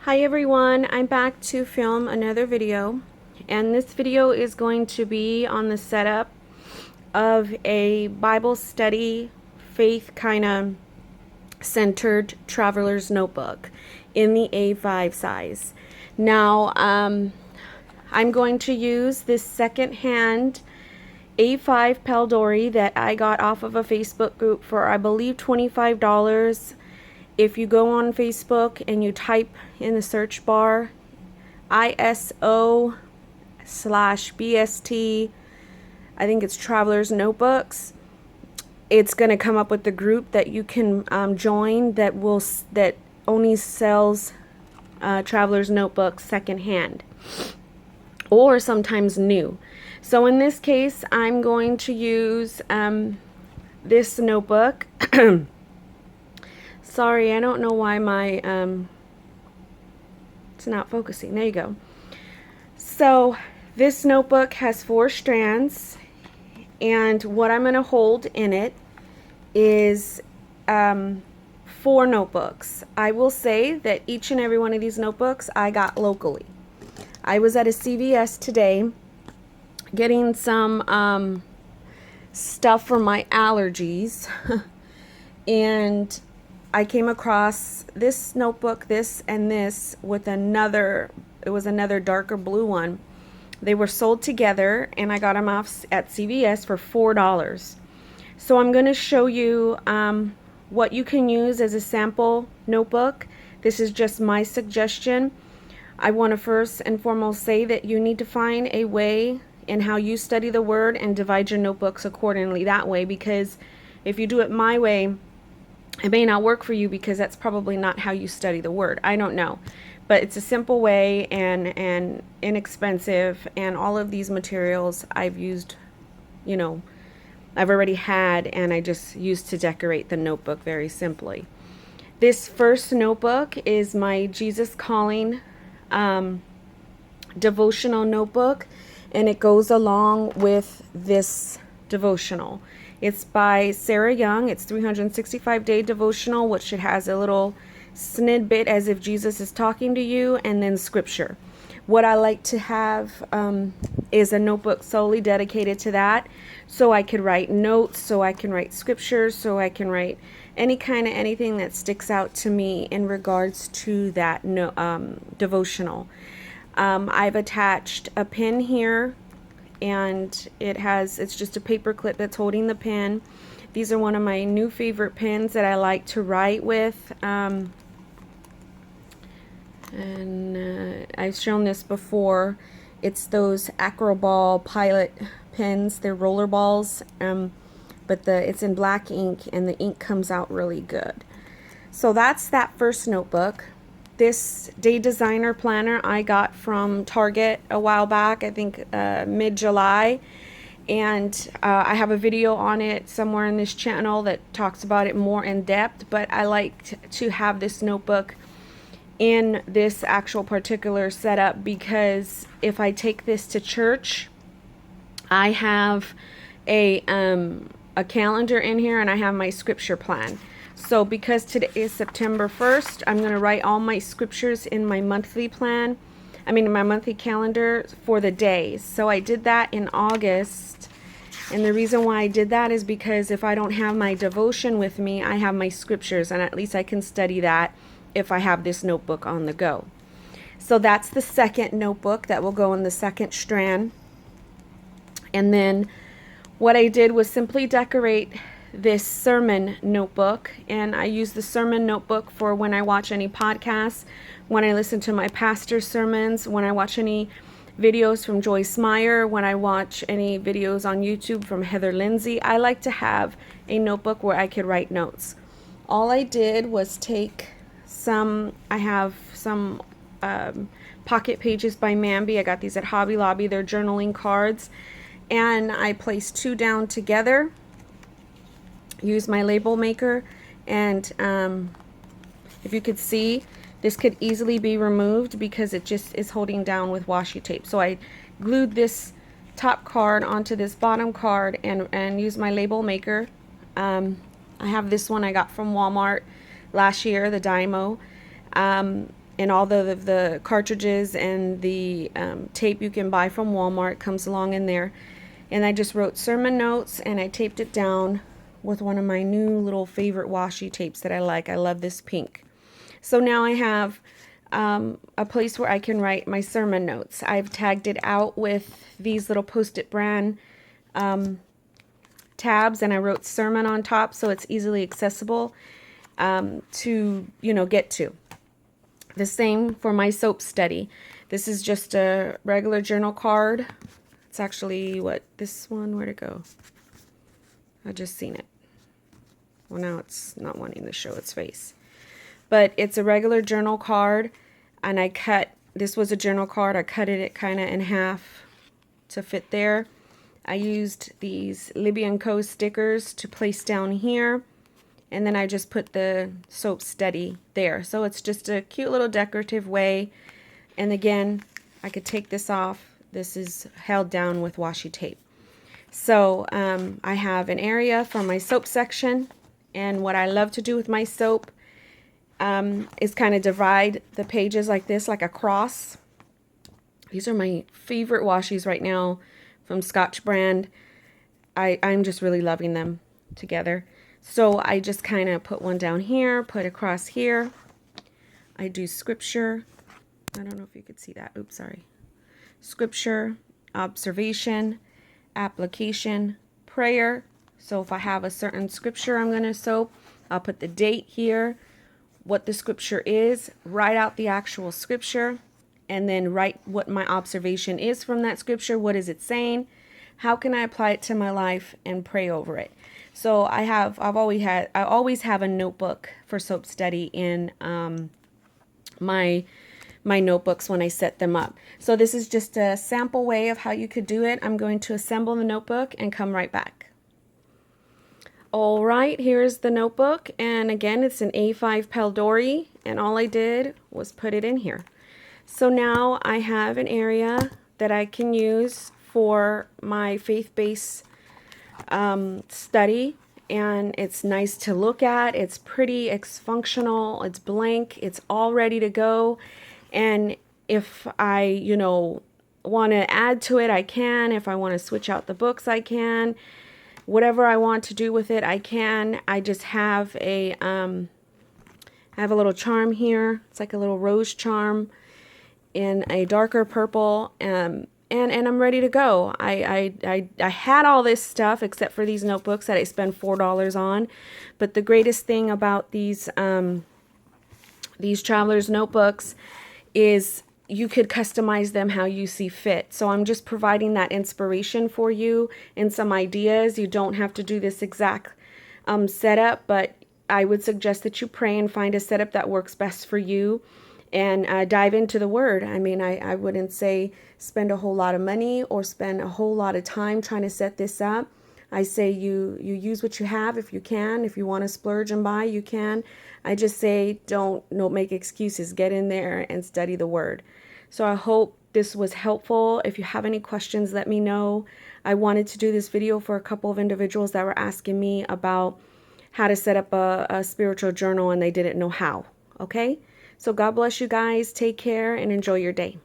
Hi everyone, I'm back to film another video, and this video is going to be on the setup of a Bible study, faith kind of centered traveler's notebook in the A5 size. Now, I'm going to use this secondhand A5 Paldori that I got off of a Facebook group for, I believe, $25. If you go on Facebook and you type in the search bar ISO/BST, I think it's Traveler's Notebooks, it's going to come up with the group that you can join that only sells Traveler's Notebooks secondhand or sometimes new. So in this case, I'm going to use this notebook. Sorry, I don't know why my it's not focusing. There you go. So this notebook has 4 strands, and what I'm going to hold in it is 4 notebooks. I will say that each and every one of these notebooks I got locally. I was at a CVS today getting some stuff for my allergies and I came across this notebook, this and this, with another, it was another darker blue one. They were sold together and I got them off at CVS for $4. So I'm going to show you what you can use as a sample notebook. This is just my suggestion. I want to first and foremost say that you need to find a way in how you study the Word and divide your notebooks accordingly that way, because if you do it my way, it may not work for you because that's probably not how you study the Word. I don't know. But it's a simple way and inexpensive, and all of these materials I've used, I've already had, and I just used to decorate the notebook very simply. This first notebook is my Jesus Calling devotional notebook, and it goes along with this devotional. It's by Sarah Young. It's 365-day devotional, which it has a little snippet as if Jesus is talking to you, and then scripture. What I like to have is a notebook solely dedicated to that, so I could write notes, so I can write scriptures, so I can write anything that sticks out to me in regards to that devotional. I've attached a pin here, and it's just a paper clip that's holding the pen. These are one of my new favorite pens that I like to write with. I've shown this before. It's those Acroball Pilot pens. They're roller balls, but it's in black ink, and the ink comes out really good. So that's that first notebook. This Day Designer Planner I got from Target a while back, I think mid-July, and I have a video on it somewhere in this channel that talks about it more in depth, but I like to have this notebook in this actual particular setup because if I take this to church, I have a calendar in here, and I have my scripture plan. So because today is September 1st, I'm going to write all my scriptures in my monthly plan. In my monthly calendar for the days. So I did that in August. And the reason why I did that is because if I don't have my devotion with me, I have my scriptures, and at least I can study that if I have this notebook on the go. So that's the second notebook that will go in the second strand. And then what I did was simply decorate this sermon notebook, and I use the sermon notebook for when I watch any podcasts, when I listen to my pastor's sermons, when I watch any videos from Joyce Meyer, when I watch any videos on YouTube from Heather Lindsay. I like to have a notebook where I could write notes. All I did was take I have some pocket pages by Mambi. I got these at Hobby Lobby. They're journaling cards, and I placed 2 down together. Use my label maker, and if you could see, this could easily be removed because it just is holding down with washi tape. So I glued this top card onto this bottom card and used my label maker. I have this one I got from Walmart last year, the Dymo. and all the cartridges and the tape you can buy from Walmart comes along in there. And I just wrote sermon notes and I taped it down with one of my new little favorite washi tapes that I like. I love this pink. So now I have a place where I can write my sermon notes. I've tagged it out with these little Post-it brand tabs, and I wrote sermon on top so it's easily accessible to, get to. The same for my soap study. This is just a regular journal card. It's actually, this one, where'd it go? I just seen it. Well, now it's not wanting to show its face. But it's a regular journal card, and this was a journal card, I cut it kind of in half to fit there. I used these Libby & Co. stickers to place down here, and then I just put the soap study there. So it's just a cute little decorative way, and again, I could take this off. This is held down with washi tape. So I have an area for my soap section, and what I love to do with my soap is kind of divide the pages like this, like a cross. These are my favorite washies right now from Scotch brand. I'm just really loving them together. So I just kind of put one down here, put across here. I do scripture. I don't know if you could see that. Oops, sorry. Scripture, observation, application, prayer. So if I have a certain scripture I'm going to soap, I'll put the date here, what the scripture is, write out the actual scripture, and then write what my observation is from that scripture. What is it saying? How can I apply it to my life, and pray over it? So I always have a notebook for soap study in my notebooks when I set them up. So this is just a sample way of how you could do it. I'm going to assemble the notebook and come right back. All right, here's the notebook, and again, it's an A5 Peldori, and all I did was put it in here. So now I have an area that I can use for my faith-based study, and it's nice to look at. It's pretty, it's functional, it's blank, it's all ready to go. And if I, want to add to it, I can. If I want to switch out the books, I can. Whatever I want to do with it, I can. I just have a little charm here. It's like a little rose charm in a darker purple, and I'm ready to go. I had all this stuff except for these notebooks that I spent $4 on, but the greatest thing about these traveler's notebooks is you could customize them how you see fit. So I'm just providing that inspiration for you and some ideas. You don't have to do this exact setup, but I would suggest that you pray and find a setup that works best for you, and dive into the Word. I mean, I wouldn't say spend a whole lot of money or spend a whole lot of time trying to set this up. I say you use what you have if you can. If you want to splurge and buy, you can. I just say don't make excuses. Get in there and study the Word. So I hope this was helpful. If you have any questions, let me know. I wanted to do this video for a couple of individuals that were asking me about how to set up a spiritual journal, and they didn't know how. Okay? So God bless you guys. Take care and enjoy your day.